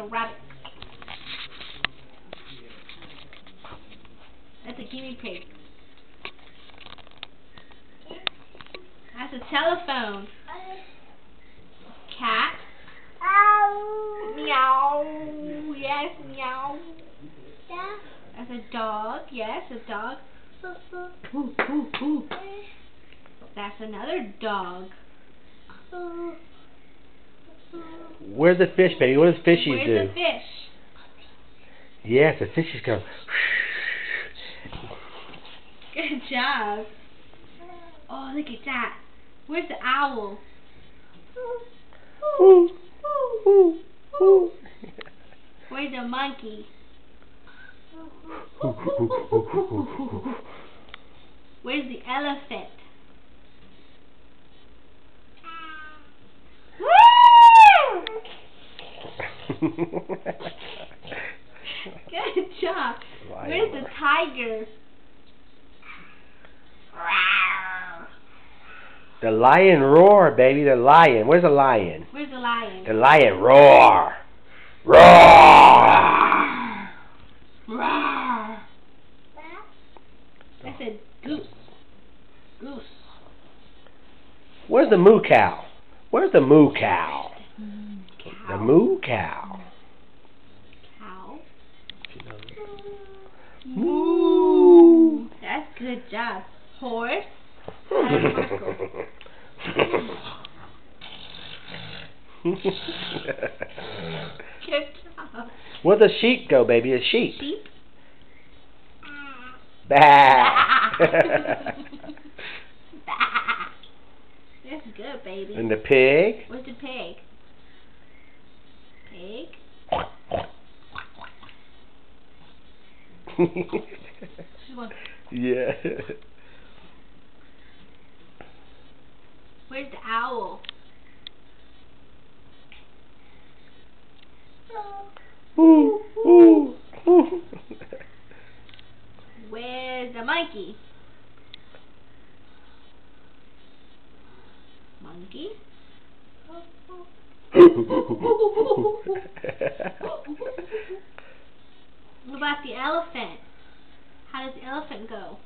a rabbit. That's a guinea pig. That's a telephone. Cat. Meow. Yes, meow. That's a dog. Yes, a dog. Ooh, ooh, ooh. That's another dog. Where's the fish, baby? What does fishies do? Where's the fish? Yes, the fishies go. Good job. Oh, look at that. Where's the owl? Ooh, ooh, ooh. Where's the monkey? Where's the elephant? Good job. Where's the tiger? The lion roar, baby. The lion. Where's the lion? Where's the lion? The lion roar. Roar. Roar. I said goose. Goose. Where's the moo cow? Where's the moo cow? Cow. The moo cow. Cow. Moo. That's good job. Horse. Good job. Where'd the sheep go, baby? The sheep. Sheep. Bah. That's good, baby. And the pig. Where's the pig? Pig. Yeah. Where's the owl? Ooh, ooh, ooh. Where's the monkey? Monkey? What about the elephant? How does the elephant go?